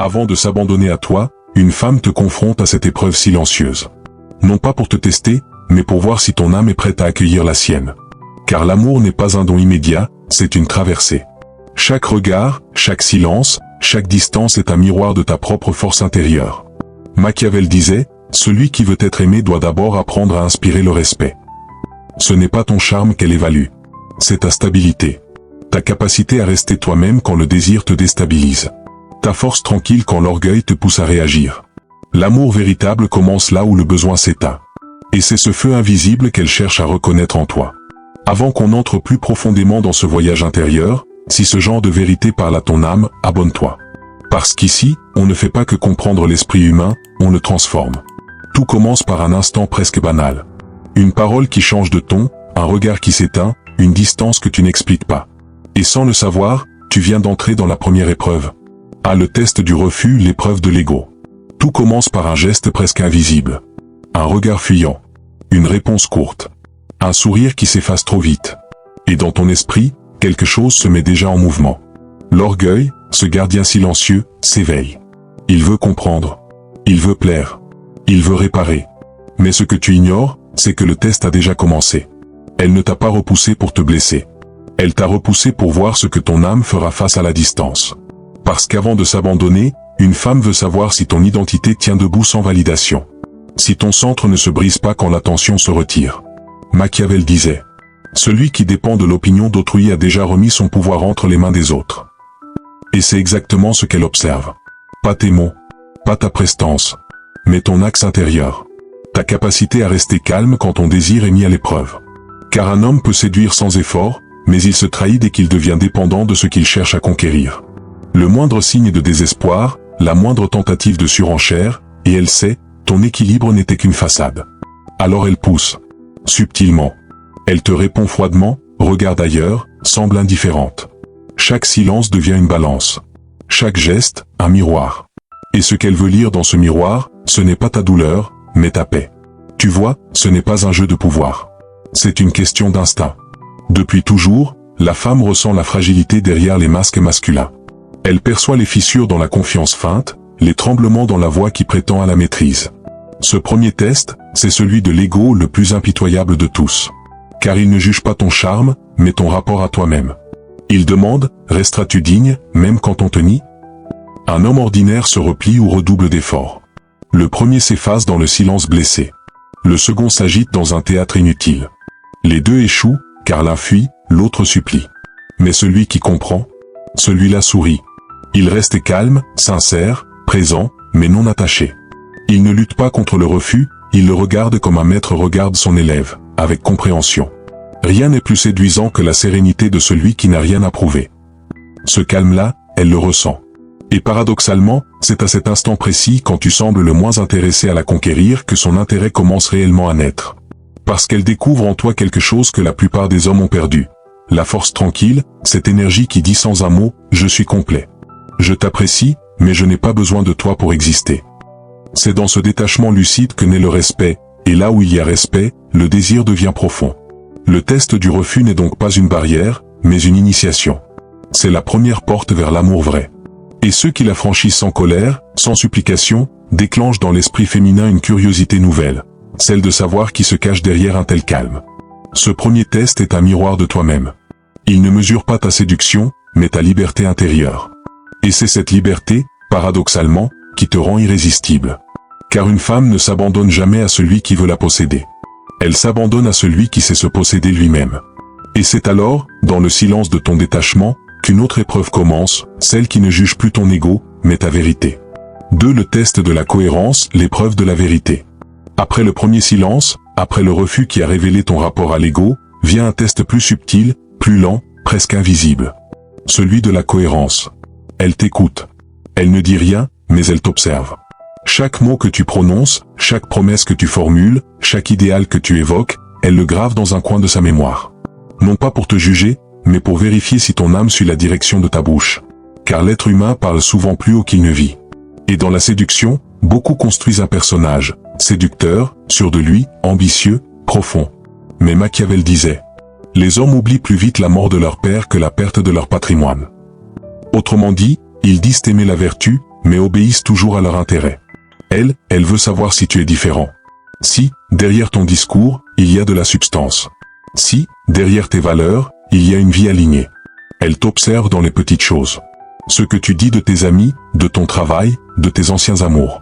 Avant de s'abandonner à toi, une femme te confronte à cette épreuve silencieuse. Non pas pour te tester, mais pour voir si ton âme est prête à accueillir la sienne. Car l'amour n'est pas un don immédiat, c'est une traversée. Chaque regard, chaque silence, chaque distance est un miroir de ta propre force intérieure. Machiavel disait, celui qui veut être aimé doit d'abord apprendre à inspirer le respect. Ce n'est pas ton charme qu'elle évalue. C'est ta stabilité. Ta capacité à rester toi-même quand le désir te déstabilise. Ta force tranquille quand l'orgueil te pousse à réagir. L'amour véritable commence là où le besoin s'éteint. Et c'est ce feu invisible qu'elle cherche à reconnaître en toi. Avant qu'on entre plus profondément dans ce voyage intérieur, si ce genre de vérité parle à ton âme, abonne-toi. Parce qu'ici, on ne fait pas que comprendre l'esprit humain, on le transforme. Tout commence par un instant presque banal. Une parole qui change de ton, un regard qui s'éteint, une distance que tu n'expliques pas. Et sans le savoir, tu viens d'entrer dans la première épreuve. Ah, le test du refus, l'épreuve de l'ego. Tout commence par un geste presque invisible. Un regard fuyant. Une réponse courte. Un sourire qui s'efface trop vite. Et dans ton esprit, quelque chose se met déjà en mouvement. L'orgueil, ce gardien silencieux, s'éveille. Il veut comprendre. Il veut plaire. Il veut réparer. Mais ce que tu ignores, c'est que le test a déjà commencé. Elle ne t'a pas repoussé pour te blesser. Elle t'a repoussé pour voir ce que ton âme fera face à la distance. Parce qu'avant de s'abandonner, une femme veut savoir si ton identité tient debout sans validation. Si ton centre ne se brise pas quand l'attention se retire. Machiavel disait, celui qui dépend de l'opinion d'autrui a déjà remis son pouvoir entre les mains des autres. Et c'est exactement ce qu'elle observe. Pas tes mots, pas ta prestance, mais ton axe intérieur. Ta capacité à rester calme quand ton désir est mis à l'épreuve. Car un homme peut séduire sans effort, mais il se trahit dès qu'il devient dépendant de ce qu'il cherche à conquérir. Le moindre signe de désespoir, la moindre tentative de surenchère, et elle sait, ton équilibre n'était qu'une façade. Alors elle pousse. Subtilement. Elle te répond froidement, regarde ailleurs, semble indifférente. Chaque silence devient une balance. Chaque geste, un miroir. Et ce qu'elle veut lire dans ce miroir, ce n'est pas ta douleur, mais ta paix. Tu vois, ce n'est pas un jeu de pouvoir. C'est une question d'instinct. Depuis toujours, la femme ressent la fragilité derrière les masques masculins. Elle perçoit les fissures dans la confiance feinte, les tremblements dans la voix qui prétend à la maîtrise. Ce premier test, c'est celui de l'ego le plus impitoyable de tous. Car il ne juge pas ton charme, mais ton rapport à toi-même. Il demande, resteras-tu digne, même quand on te nie? Un homme ordinaire se replie ou redouble d'efforts. Le premier s'efface dans le silence blessé. Le second s'agite dans un théâtre inutile. Les deux échouent, car l'un fuit, l'autre supplie. Mais celui qui comprend, celui-là sourit. Il reste calme, sincère, présent, mais non attaché. Il ne lutte pas contre le refus, il le regarde comme un maître regarde son élève, avec compréhension. Rien n'est plus séduisant que la sérénité de celui qui n'a rien à prouver. Ce calme-là, elle le ressent. Et paradoxalement, c'est à cet instant précis quand tu sembles le moins intéressé à la conquérir que son intérêt commence réellement à naître. Parce qu'elle découvre en toi quelque chose que la plupart des hommes ont perdu. La force tranquille, cette énergie qui dit sans un mot, je suis complet. Je t'apprécie, mais je n'ai pas besoin de toi pour exister. C'est dans ce détachement lucide que naît le respect, et là où il y a respect, le désir devient profond. Le test du refus n'est donc pas une barrière, mais une initiation. C'est la première porte vers l'amour vrai. Et ceux qui la franchissent sans colère, sans supplication, déclenchent dans l'esprit féminin une curiosité nouvelle, celle de savoir qui se cache derrière un tel calme. Ce premier test est un miroir de toi-même. Il ne mesure pas ta séduction, mais ta liberté intérieure. Et c'est cette liberté, paradoxalement, qui te rend irrésistible. Car une femme ne s'abandonne jamais à celui qui veut la posséder. Elle s'abandonne à celui qui sait se posséder lui-même. Et c'est alors, dans le silence de ton détachement, qu'une autre épreuve commence, celle qui ne juge plus ton ego, mais ta vérité. 2. Le test de la cohérence, l'épreuve de la vérité. Après le premier silence, après le refus qui a révélé ton rapport à l'ego, vient un test plus subtil, plus lent, presque invisible. Celui de la cohérence. Elle t'écoute. Elle ne dit rien, mais elle t'observe. Chaque mot que tu prononces, chaque promesse que tu formules, chaque idéal que tu évoques, elle le grave dans un coin de sa mémoire. Non pas pour te juger, mais pour vérifier si ton âme suit la direction de ta bouche. Car l'être humain parle souvent plus haut qu'il ne vit. Et dans la séduction, beaucoup construisent un personnage, séducteur, sûr de lui, ambitieux, profond. Mais Machiavel disait, les hommes oublient plus vite la mort de leur père que la perte de leur patrimoine. Autrement dit, ils disent aimer la vertu, mais obéissent toujours à leur intérêt. Elle veut savoir si tu es différent. Si, derrière ton discours, il y a de la substance. Si, derrière tes valeurs, il y a une vie alignée. Elle t'observe dans les petites choses. Ce que tu dis de tes amis, de ton travail, de tes anciens amours.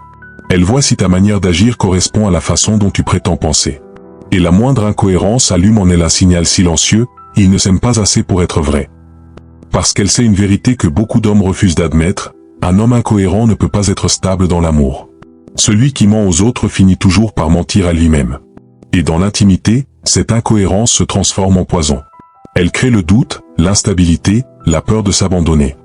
Elle voit si ta manière d'agir correspond à la façon dont tu prétends penser. Et la moindre incohérence allume en elle un signal silencieux, il ne s'aime pas assez pour être vrai. Parce qu'elle sait une vérité que beaucoup d'hommes refusent d'admettre, un homme incohérent ne peut pas être stable dans l'amour. Celui qui ment aux autres finit toujours par mentir à lui-même. Et dans l'intimité, cette incohérence se transforme en poison. Elle crée le doute, l'instabilité, la peur de s'abandonner.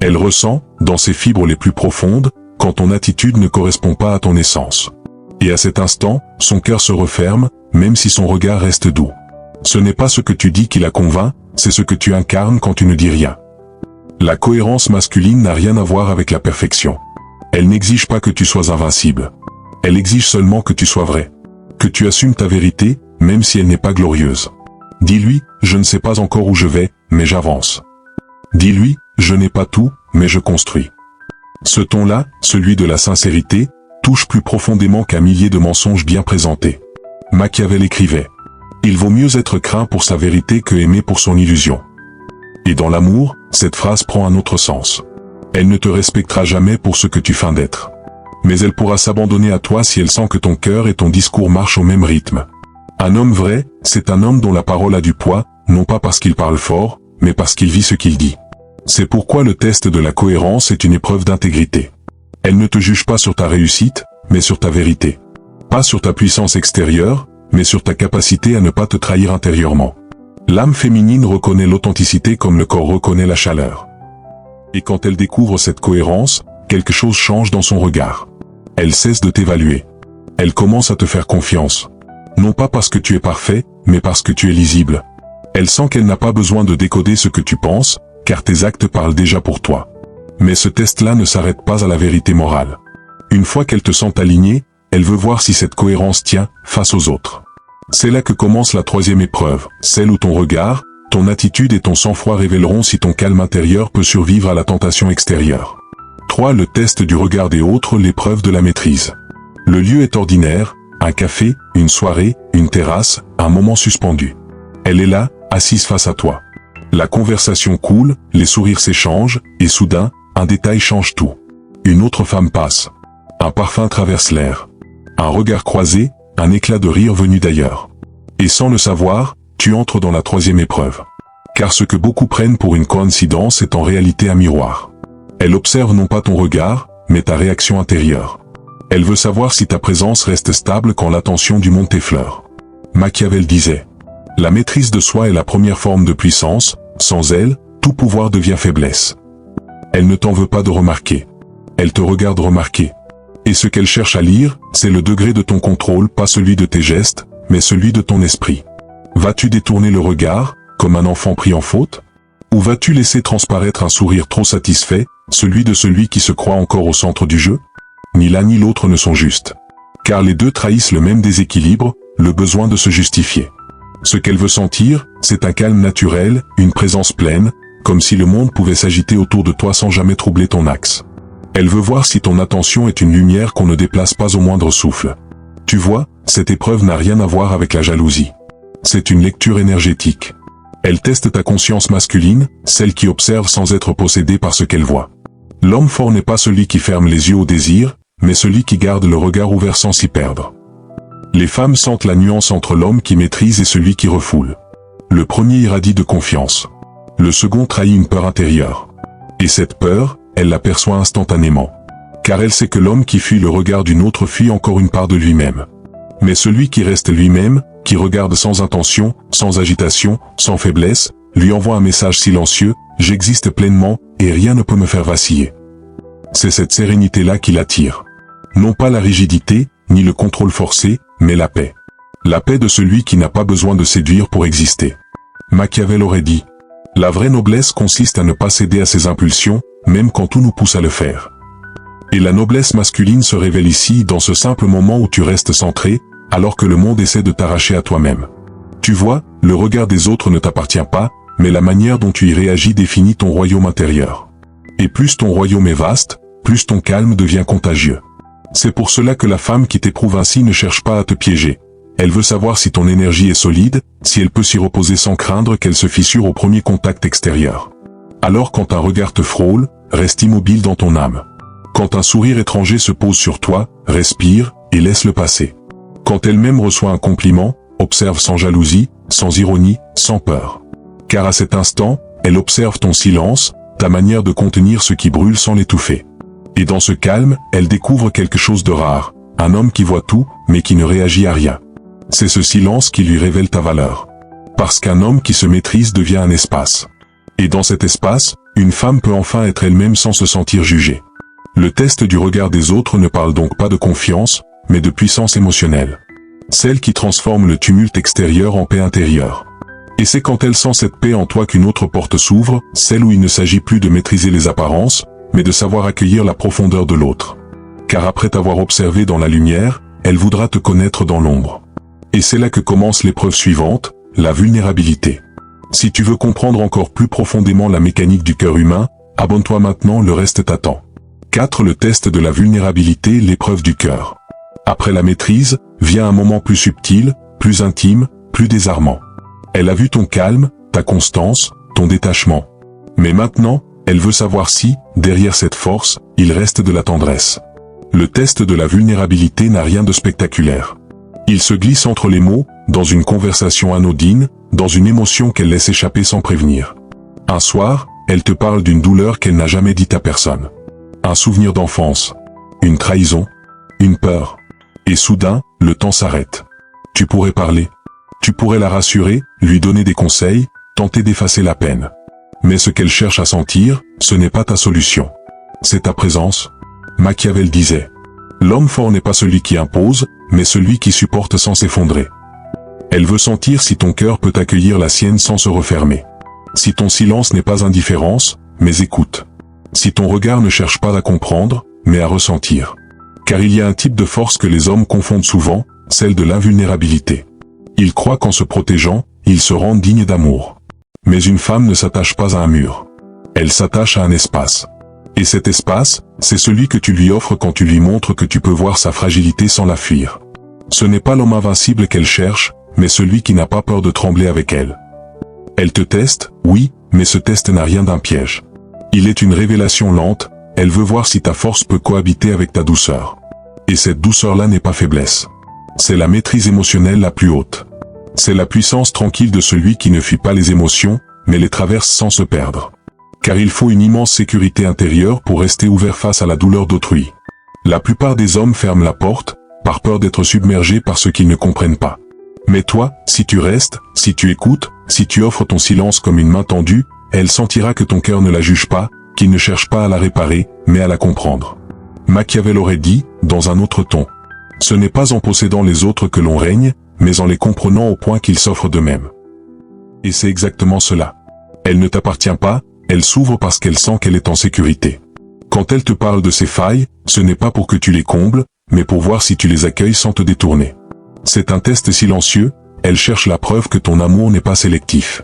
Elle ressent, dans ses fibres les plus profondes, quand ton attitude ne correspond pas à ton essence. Et à cet instant, son cœur se referme, même si son regard reste doux. Ce n'est pas ce que tu dis qui la convainc, c'est ce que tu incarnes quand tu ne dis rien. La cohérence masculine n'a rien à voir avec la perfection. Elle n'exige pas que tu sois invincible. Elle exige seulement que tu sois vrai. Que tu assumes ta vérité, même si elle n'est pas glorieuse. Dis-lui, je ne sais pas encore où je vais, mais j'avance. Dis-lui, je n'ai pas tout, mais je construis. Ce ton-là, celui de la sincérité, touche plus profondément qu'un millier de mensonges bien présentés. Machiavel écrivait: il vaut mieux être craint pour sa vérité que aimé pour son illusion. Et dans l'amour, cette phrase prend un autre sens. Elle ne te respectera jamais pour ce que tu feins d'être. Mais elle pourra s'abandonner à toi si elle sent que ton cœur et ton discours marchent au même rythme. Un homme vrai, c'est un homme dont la parole a du poids, non pas parce qu'il parle fort, mais parce qu'il vit ce qu'il dit. C'est pourquoi le test de la cohérence est une épreuve d'intégrité. Elle ne te juge pas sur ta réussite, mais sur ta vérité. Pas sur ta puissance extérieure, mais sur ta capacité à ne pas te trahir intérieurement. L'âme féminine reconnaît l'authenticité comme le corps reconnaît la chaleur. Et quand elle découvre cette cohérence, quelque chose change dans son regard. Elle cesse de t'évaluer. Elle commence à te faire confiance. Non pas parce que tu es parfait, mais parce que tu es lisible. Elle sent qu'elle n'a pas besoin de décoder ce que tu penses, car tes actes parlent déjà pour toi. Mais ce test-là ne s'arrête pas à la vérité morale. Une fois qu'elle te sent aligné, elle veut voir si cette cohérence tient face aux autres. C'est là que commence la troisième épreuve, celle où ton regard, ton attitude et ton sang-froid révéleront si ton calme intérieur peut survivre à la tentation extérieure. 3. Le test du regard des autres, l'épreuve de la maîtrise. Le lieu est ordinaire, un café, une soirée, une terrasse, un moment suspendu. Elle est là, assise face à toi. La conversation coule, les sourires s'échangent, et soudain, un détail change tout. Une autre femme passe. Un parfum traverse l'air. Un regard croisé, un éclat de rire venu d'ailleurs. Et sans le savoir, tu entres dans la troisième épreuve. Car ce que beaucoup prennent pour une coïncidence est en réalité un miroir. Elle observe non pas ton regard, mais ta réaction intérieure. Elle veut savoir si ta présence reste stable quand l'attention du monde t'effleure. Machiavel disait: la maîtrise de soi est la première forme de puissance, sans elle, tout pouvoir devient faiblesse. Elle ne t'en veut pas de remarquer. Elle te regarde remarquer. Et ce qu'elle cherche à lire, c'est le degré de ton contrôle, pas celui de tes gestes, mais celui de ton esprit. Vas-tu détourner le regard, comme un enfant pris en faute? Ou vas-tu laisser transparaître un sourire trop satisfait, celui de celui qui se croit encore au centre du jeu? Ni l'un ni l'autre ne sont justes. Car les deux trahissent le même déséquilibre, le besoin de se justifier. Ce qu'elle veut sentir, c'est un calme naturel, une présence pleine, comme si le monde pouvait s'agiter autour de toi sans jamais troubler ton axe. Elle veut voir si ton attention est une lumière qu'on ne déplace pas au moindre souffle. Tu vois, cette épreuve n'a rien à voir avec la jalousie. C'est une lecture énergétique. Elle teste ta conscience masculine, celle qui observe sans être possédée par ce qu'elle voit. L'homme fort n'est pas celui qui ferme les yeux au désir, mais celui qui garde le regard ouvert sans s'y perdre. Les femmes sentent la nuance entre l'homme qui maîtrise et celui qui refoule. Le premier irradie de confiance. Le second trahit une peur intérieure. Et cette peur, elle l'aperçoit instantanément. Car elle sait que l'homme qui fuit le regard d'une autre fuit encore une part de lui-même. Mais celui qui reste lui-même, qui regarde sans intention, sans agitation, sans faiblesse, lui envoie un message silencieux: j'existe pleinement, et rien ne peut me faire vaciller. C'est cette sérénité-là qui l'attire. Non pas la rigidité, ni le contrôle forcé, mais la paix. La paix de celui qui n'a pas besoin de séduire pour exister. Machiavel aurait dit: la vraie noblesse consiste à ne pas céder à ses impulsions, même quand tout nous pousse à le faire. Et la noblesse masculine se révèle ici, dans ce simple moment où tu restes centré, alors que le monde essaie de t'arracher à toi-même. Tu vois, le regard des autres ne t'appartient pas, mais la manière dont tu y réagis définit ton royaume intérieur. Et plus ton royaume est vaste, plus ton calme devient contagieux. C'est pour cela que la femme qui t'éprouve ainsi ne cherche pas à te piéger. Elle veut savoir si ton énergie est solide, si elle peut s'y reposer sans craindre qu'elle se fissure au premier contact extérieur. Alors quand un regard te frôle, reste immobile dans ton âme. Quand un sourire étranger se pose sur toi, respire et laisse-le passer. Quand elle-même reçoit un compliment, observe sans jalousie, sans ironie, sans peur. Car à cet instant, elle observe ton silence, ta manière de contenir ce qui brûle sans l'étouffer. Et dans ce calme, elle découvre quelque chose de rare, un homme qui voit tout, mais qui ne réagit à rien. C'est ce silence qui lui révèle ta valeur. Parce qu'un homme qui se maîtrise devient un espace. Et dans cet espace, une femme peut enfin être elle-même sans se sentir jugée. Le test du regard des autres ne parle donc pas de confiance, mais de puissance émotionnelle. Celle qui transforme le tumulte extérieur en paix intérieure. Et c'est quand elle sent cette paix en toi qu'une autre porte s'ouvre, celle où il ne s'agit plus de maîtriser les apparences, mais de savoir accueillir la profondeur de l'autre. Car après t'avoir observé dans la lumière, elle voudra te connaître dans l'ombre. Et c'est là que commence l'épreuve suivante, la vulnérabilité. Si tu veux comprendre encore plus profondément la mécanique du cœur humain, abonne-toi maintenant, le reste t'attend. 4. Le test de la vulnérabilité, l'épreuve du cœur. Après la maîtrise, vient un moment plus subtil, plus intime, plus désarmant. Elle a vu ton calme, ta constance, ton détachement. Mais maintenant, elle veut savoir si, derrière cette force, il reste de la tendresse. Le test de la vulnérabilité n'a rien de spectaculaire. Il se glisse entre les mots, dans une conversation anodine, dans une émotion qu'elle laisse échapper sans prévenir. Un soir, elle te parle d'une douleur qu'elle n'a jamais dite à personne. Un souvenir d'enfance, une trahison, une peur. Et soudain, le temps s'arrête. Tu pourrais parler. Tu pourrais la rassurer, lui donner des conseils, tenter d'effacer la peine. Mais ce qu'elle cherche à sentir, ce n'est pas ta solution. C'est ta présence. Machiavel disait. L'homme fort n'est pas celui qui impose, mais celui qui supporte sans s'effondrer. Elle veut sentir si ton cœur peut accueillir la sienne sans se refermer. Si ton silence n'est pas indifférence, mais écoute. Si ton regard ne cherche pas à comprendre, mais à ressentir. Car il y a un type de force que les hommes confondent souvent, celle de l'invulnérabilité. Ils croient qu'en se protégeant, ils se rendent dignes d'amour. Mais une femme ne s'attache pas à un mur. Elle s'attache à un espace. Et cet espace, c'est celui que tu lui offres quand tu lui montres que tu peux voir sa fragilité sans la fuir. Ce n'est pas l'homme invincible qu'elle cherche, mais celui qui n'a pas peur de trembler avec elle. Elle te teste, oui, mais ce test n'a rien d'un piège. Il est une révélation lente, elle veut voir si ta force peut cohabiter avec ta douceur. Et cette douceur-là n'est pas faiblesse. C'est la maîtrise émotionnelle la plus haute. C'est la puissance tranquille de celui qui ne fuit pas les émotions, mais les traverse sans se perdre. Car il faut une immense sécurité intérieure pour rester ouvert face à la douleur d'autrui. La plupart des hommes ferment la porte, par peur d'être submergés par ce qu'ils ne comprennent pas. Mais toi, si tu restes, si tu écoutes, si tu offres ton silence comme une main tendue, elle sentira que ton cœur ne la juge pas, qu'il ne cherche pas à la réparer, mais à la comprendre. Machiavel aurait dit, dans un autre ton. Ce n'est pas en possédant les autres que l'on règne, mais en les comprenant au point qu'ils s'offrent d'eux-mêmes. Et c'est exactement cela. Elle ne t'appartient pas, elle s'ouvre parce qu'elle sent qu'elle est en sécurité. Quand elle te parle de ses failles, ce n'est pas pour que tu les combles, mais pour voir si tu les accueilles sans te détourner. C'est un test silencieux, elle cherche la preuve que ton amour n'est pas sélectif.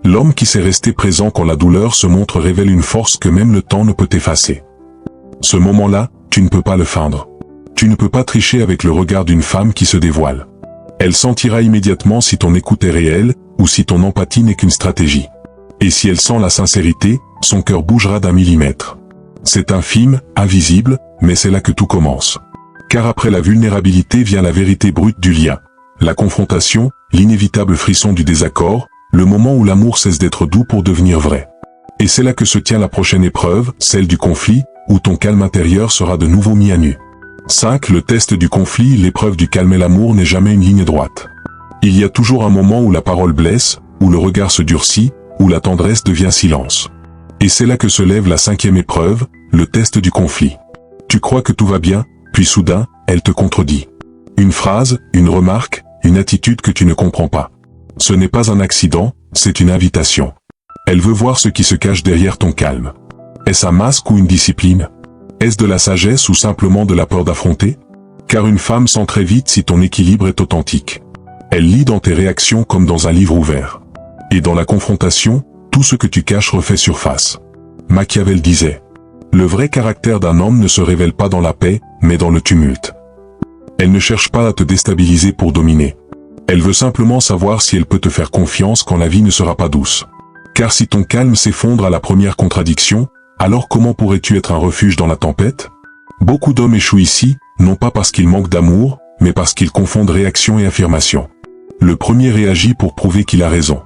L'homme qui sait rester présent quand la douleur se montre révèle une force que même le temps ne peut effacer. Ce moment-là, tu ne peux pas le feindre. Tu ne peux pas tricher avec le regard d'une femme qui se dévoile. Elle sentira immédiatement si ton écoute est réelle, ou si ton empathie n'est qu'une stratégie. Et si elle sent la sincérité, son cœur bougera d'un millimètre. C'est infime, invisible, mais c'est là que tout commence. Car après la vulnérabilité vient la vérité brute du lien. La confrontation, l'inévitable frisson du désaccord, le moment où l'amour cesse d'être doux pour devenir vrai. Et c'est là que se tient la prochaine épreuve, celle du conflit, où ton calme intérieur sera de nouveau mis à nu. 5. Le test du conflit, l'épreuve du calme et l'amour n'est jamais une ligne droite. Il y a toujours un moment où la parole blesse, où le regard se durcit, où la tendresse devient silence. Et c'est là que se lève la 5e épreuve, le test du conflit. Tu crois que tout va bien, puis soudain, elle te contredit. Une phrase, une remarque, une attitude que tu ne comprends pas. Ce n'est pas un accident, c'est une invitation. Elle veut voir ce qui se cache derrière ton calme. Est-ce un masque ou une discipline? Est-ce de la sagesse ou simplement de la peur d'affronter? Car une femme sent très vite si ton équilibre est authentique. Elle lit dans tes réactions comme dans un livre ouvert. Et dans la confrontation, tout ce que tu caches refait surface. Machiavel disait. Le vrai caractère d'un homme ne se révèle pas dans la paix, mais dans le tumulte. Elle ne cherche pas à te déstabiliser pour dominer. Elle veut simplement savoir si elle peut te faire confiance quand la vie ne sera pas douce. Car si ton calme s'effondre à la première contradiction, alors comment pourrais-tu être un refuge dans la tempête? Beaucoup d'hommes échouent ici, non pas parce qu'ils manquent d'amour, mais parce qu'ils confondent réaction et affirmation. Le premier réagit pour prouver qu'il a raison.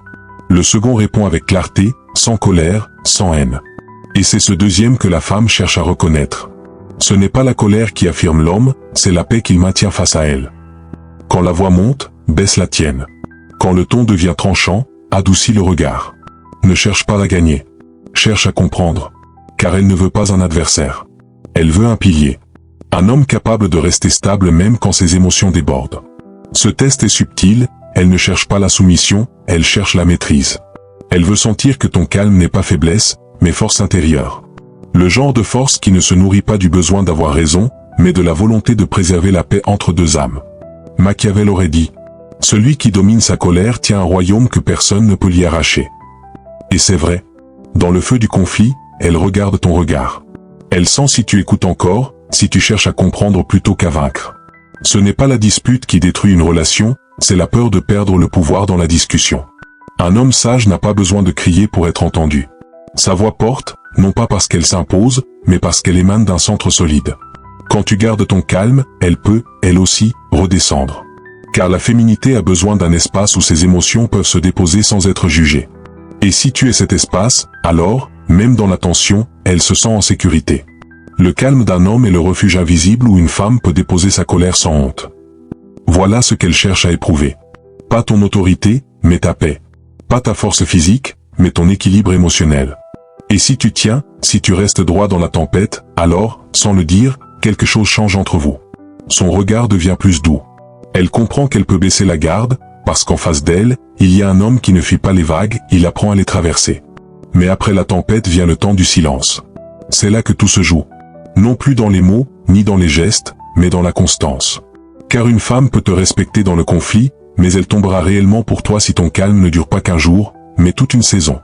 Le second répond avec clarté, sans colère, sans haine. Et c'est ce deuxième que la femme cherche à reconnaître. Ce n'est pas la colère qui affirme l'homme, c'est la paix qu'il maintient face à elle. Quand la voix monte, baisse la tienne. Quand le ton devient tranchant, adoucis le regard. Ne cherche pas à gagner. Cherche à comprendre. Car elle ne veut pas un adversaire. Elle veut un pilier. Un homme capable de rester stable même quand ses émotions débordent. Ce test est subtil, elle ne cherche pas la soumission, elle cherche la maîtrise. Elle veut sentir que ton calme n'est pas faiblesse, mais force intérieure. Le genre de force qui ne se nourrit pas du besoin d'avoir raison, mais de la volonté de préserver la paix entre deux âmes. Machiavel aurait dit, « Celui qui domine sa colère tient un royaume que personne ne peut lui arracher. » Et c'est vrai. Dans le feu du conflit, elle regarde ton regard. Elle sent si tu écoutes encore, si tu cherches à comprendre plutôt qu'à vaincre. Ce n'est pas la dispute qui détruit une relation, c'est la peur de perdre le pouvoir dans la discussion. Un homme sage n'a pas besoin de crier pour être entendu. Sa voix porte, non pas parce qu'elle s'impose, mais parce qu'elle émane d'un centre solide. Quand tu gardes ton calme, elle peut, elle aussi, redescendre. Car la féminité a besoin d'un espace où ses émotions peuvent se déposer sans être jugées. Et si tu es cet espace, alors, même dans la tension, elle se sent en sécurité. Le calme d'un homme est le refuge invisible où une femme peut déposer sa colère sans honte. Voilà ce qu'elle cherche à éprouver. Pas ton autorité, mais ta paix. Pas ta force physique, mais ton équilibre émotionnel. Et si tu tiens, si tu restes droit dans la tempête, alors, sans le dire, quelque chose change entre vous. Son regard devient plus doux. Elle comprend qu'elle peut baisser la garde, parce qu'en face d'elle, il y a un homme qui ne fuit pas les vagues, il apprend à les traverser. Mais après la tempête vient le temps du silence. C'est là que tout se joue. Non plus dans les mots, ni dans les gestes, mais dans la constance. Car une femme peut te respecter dans le conflit, mais elle tombera réellement pour toi si ton calme ne dure pas qu'un jour, mais toute une saison.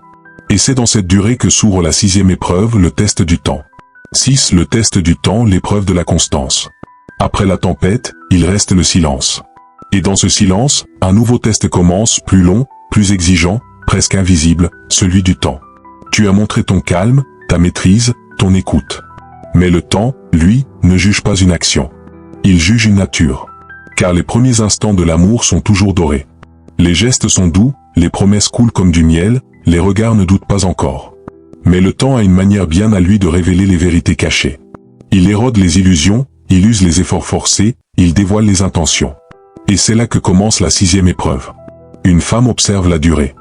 Et c'est dans cette durée que s'ouvre la 6e épreuve, le test du temps. 6. Le test du temps, l'épreuve de la constance. Après la tempête, il reste le silence. Et dans ce silence, un nouveau test commence, plus long, plus exigeant, presque invisible, celui du temps. Tu as montré ton calme, ta maîtrise, ton écoute. Mais le temps, lui, ne juge pas une action. Il juge une nature. Car les premiers instants de l'amour sont toujours dorés. Les gestes sont doux, les promesses coulent comme du miel, les regards ne doutent pas encore. Mais le temps a une manière bien à lui de révéler les vérités cachées. Il érode les illusions, il use les efforts forcés, il dévoile les intentions. Et c'est là que commence la 6e épreuve. Une femme observe la durée.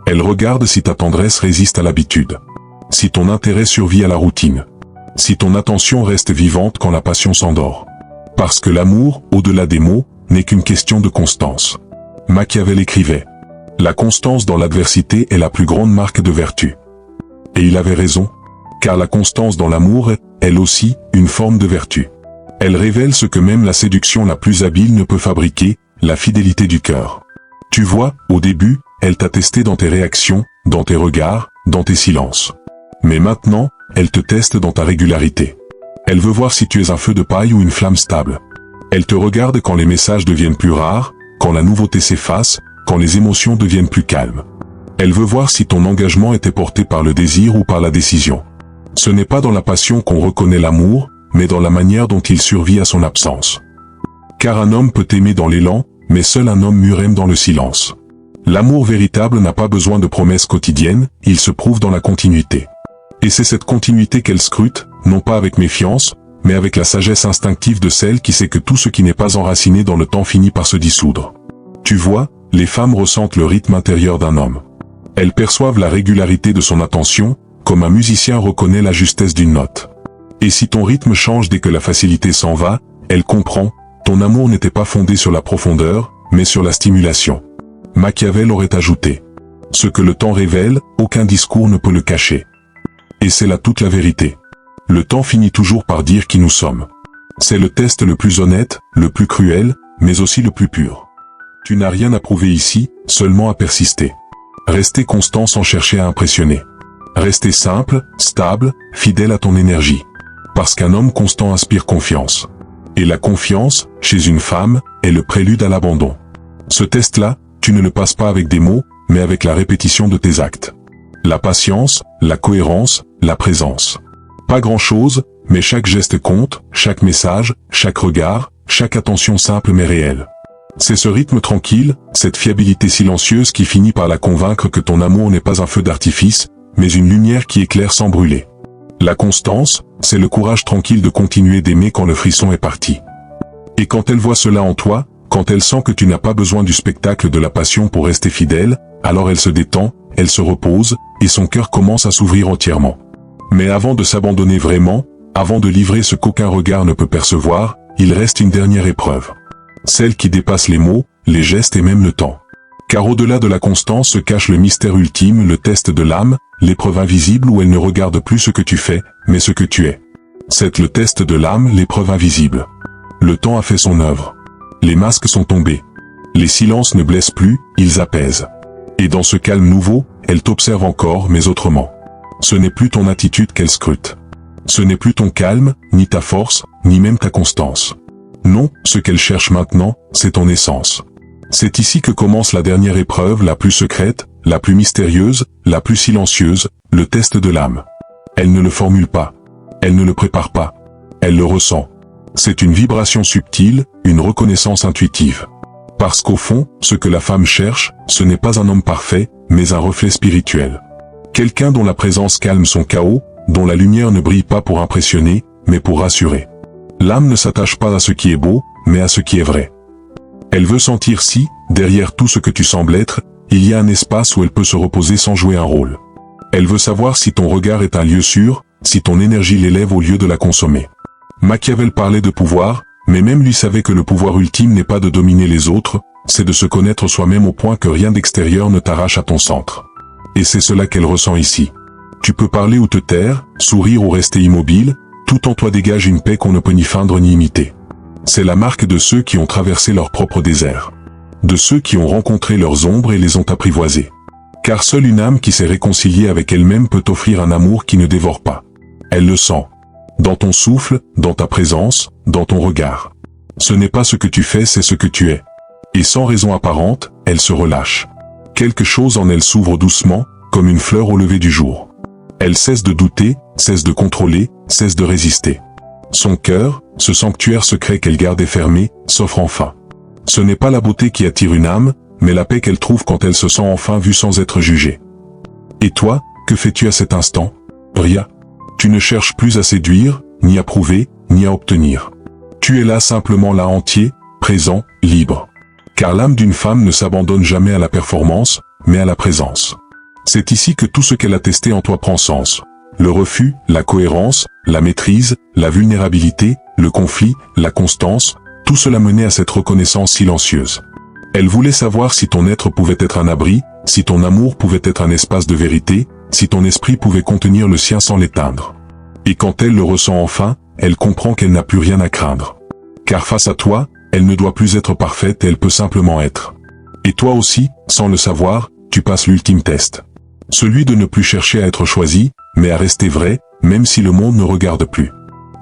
Elle regarde si ta tendresse résiste à l'habitude. Si ton intérêt survit à la routine. Si ton attention reste vivante quand la passion s'endort. Parce que l'amour, au-delà des mots, n'est qu'une question de constance. Machiavel écrivait « La constance dans l'adversité est la plus grande marque de vertu ». Et il avait raison, car la constance dans l'amour est, elle aussi, une forme de vertu. Elle révèle ce que même la séduction la plus habile ne peut fabriquer, la fidélité du cœur. Tu vois, au début, elle t'a testé dans tes réactions, dans tes regards, dans tes silences. Mais maintenant, elle te teste dans ta régularité. Elle veut voir si tu es un feu de paille ou une flamme stable. Elle te regarde quand les messages deviennent plus rares, quand la nouveauté s'efface, quand les émotions deviennent plus calmes. Elle veut voir si ton engagement était porté par le désir ou par la décision. Ce n'est pas dans la passion qu'on reconnaît l'amour, mais dans la manière dont il survit à son absence. Car un homme peut aimer dans l'élan, mais seul un homme mûr aime dans le silence. L'amour véritable n'a pas besoin de promesses quotidiennes, il se prouve dans la continuité. Et c'est cette continuité qu'elle scrute, non pas avec méfiance, mais avec la sagesse instinctive de celle qui sait que tout ce qui n'est pas enraciné dans le temps finit par se dissoudre. Tu vois, les femmes ressentent le rythme intérieur d'un homme. Elles perçoivent la régularité de son attention, comme un musicien reconnaît la justesse d'une note. Et si ton rythme change dès que la facilité s'en va, elle comprend, ton amour n'était pas fondé sur la profondeur, mais sur la stimulation. Machiavel aurait ajouté « Ce que le temps révèle, aucun discours ne peut le cacher. » Et c'est là toute la vérité. Le temps finit toujours par dire qui nous sommes. C'est le test le plus honnête, le plus cruel, mais aussi le plus pur. Tu n'as rien à prouver ici, seulement à persister. Rester constant sans chercher à impressionner. Rester simple, stable, fidèle à ton énergie. Parce qu'un homme constant inspire confiance. Et la confiance, chez une femme, est le prélude à l'abandon. Ce test-là, tu ne le passes pas avec des mots, mais avec la répétition de tes actes. La patience, la cohérence, la présence. Pas grand-chose, mais chaque geste compte, chaque message, chaque regard, chaque attention simple mais réelle. C'est ce rythme tranquille, cette fiabilité silencieuse qui finit par la convaincre que ton amour n'est pas un feu d'artifice, mais une lumière qui éclaire sans brûler. La constance, c'est le courage tranquille de continuer d'aimer quand le frisson est parti. Et quand elle voit cela en toi, quand elle sent que tu n'as pas besoin du spectacle de la passion pour rester fidèle, alors elle se détend, elle se repose, et son cœur commence à s'ouvrir entièrement. Mais avant de s'abandonner vraiment, avant de livrer ce qu'aucun regard ne peut percevoir, il reste une dernière épreuve. Celle qui dépasse les mots, les gestes et même le temps. Car au-delà de la constance se cache le mystère ultime, le test de l'âme, l'épreuve invisible où elle ne regarde plus ce que tu fais, mais ce que tu es. C'est le test de l'âme, l'épreuve invisible. Le temps a fait son œuvre. Les masques sont tombés. Les silences ne blessent plus, ils apaisent. Et dans ce calme nouveau, elle t'observe encore, mais autrement. Ce n'est plus ton attitude qu'elle scrute. Ce n'est plus ton calme, ni ta force, ni même ta constance. Non, ce qu'elle cherche maintenant, c'est ton essence. C'est ici que commence la dernière épreuve, la plus secrète, la plus mystérieuse, la plus silencieuse, le test de l'âme. Elle ne le formule pas. Elle ne le prépare pas. Elle le ressent. C'est une vibration subtile, une reconnaissance intuitive. Parce qu'au fond, ce que la femme cherche, ce n'est pas un homme parfait, mais un reflet spirituel. Quelqu'un dont la présence calme son chaos, dont la lumière ne brille pas pour impressionner, mais pour rassurer. L'âme ne s'attache pas à ce qui est beau, mais à ce qui est vrai. Elle veut sentir si, derrière tout ce que tu sembles être, il y a un espace où elle peut se reposer sans jouer un rôle. Elle veut savoir si ton regard est un lieu sûr, si ton énergie l'élève au lieu de la consommer. Machiavel parlait de pouvoir, mais même lui savait que le pouvoir ultime n'est pas de dominer les autres, c'est de se connaître soi-même au point que rien d'extérieur ne t'arrache à ton centre. Et c'est cela qu'elle ressent ici. Tu peux parler ou te taire, sourire ou rester immobile, tout en toi dégage une paix qu'on ne peut ni feindre ni imiter. C'est la marque de ceux qui ont traversé leur propre désert. De ceux qui ont rencontré leurs ombres et les ont apprivoisées. Car seule une âme qui s'est réconciliée avec elle-même peut offrir un amour qui ne dévore pas. Elle le sent. Dans ton souffle, dans ta présence, dans ton regard. Ce n'est pas ce que tu fais, c'est ce que tu es. Et sans raison apparente, elle se relâche. Quelque chose en elle s'ouvre doucement, comme une fleur au lever du jour. Elle cesse de douter, cesse de contrôler, cesse de résister. Son cœur, ce sanctuaire secret qu'elle gardait fermé, s'offre enfin. Ce n'est pas la beauté qui attire une âme, mais la paix qu'elle trouve quand elle se sent enfin vue sans être jugée. Et toi, que fais-tu à cet instant? Rien. Tu ne cherches plus à séduire, ni à prouver, ni à obtenir. Tu es là simplement là entier, présent, libre. Car l'âme d'une femme ne s'abandonne jamais à la performance, mais à la présence. C'est ici que tout ce qu'elle a testé en toi prend sens. Le refus, la cohérence, la maîtrise, la vulnérabilité, le conflit, la constance, tout cela menait à cette reconnaissance silencieuse. Elle voulait savoir si ton être pouvait être un abri, si ton amour pouvait être un espace de vérité, si ton esprit pouvait contenir le sien sans l'éteindre. Et quand elle le ressent enfin, elle comprend qu'elle n'a plus rien à craindre. Car face à toi, elle ne doit plus être parfaite, elle peut simplement être. Et toi aussi, sans le savoir, tu passes l'ultime test. Celui de ne plus chercher à être choisi, mais à rester vrai, même si le monde ne regarde plus.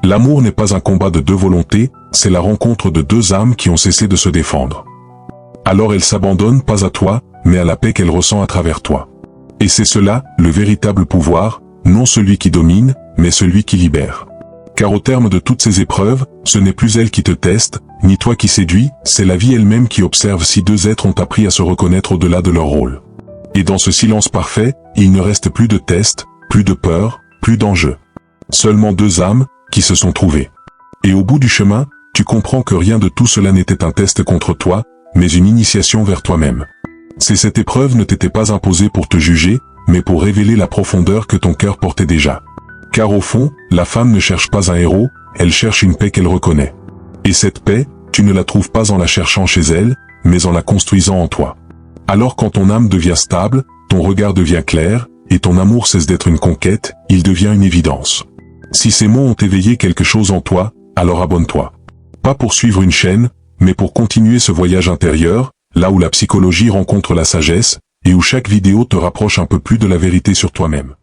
L'amour n'est pas un combat de deux volontés, c'est la rencontre de deux âmes qui ont cessé de se défendre. Alors elle s'abandonne pas à toi, mais à la paix qu'elle ressent à travers toi. Et c'est cela, le véritable pouvoir, non celui qui domine, mais celui qui libère. Car au terme de toutes ces épreuves, ce n'est plus elle qui te teste, ni toi qui séduis, c'est la vie elle-même qui observe si deux êtres ont appris à se reconnaître au-delà de leur rôle. Et dans ce silence parfait, il ne reste plus de test, plus de peur, plus d'enjeu. Seulement deux âmes, qui se sont trouvées. Et au bout du chemin, tu comprends que rien de tout cela n'était un test contre toi, mais une initiation vers toi-même. C'est cette épreuve ne t'était pas imposée pour te juger, mais pour révéler la profondeur que ton cœur portait déjà. Car au fond, la femme ne cherche pas un héros, elle cherche une paix qu'elle reconnaît. Et cette paix, tu ne la trouves pas en la cherchant chez elle, mais en la construisant en toi. Alors quand ton âme devient stable, ton regard devient clair, et ton amour cesse d'être une conquête, il devient une évidence. Si ces mots ont éveillé quelque chose en toi, alors abonne-toi. Pas pour suivre une chaîne, mais pour continuer ce voyage intérieur, là où la psychologie rencontre la sagesse, et où chaque vidéo te rapproche un peu plus de la vérité sur toi-même.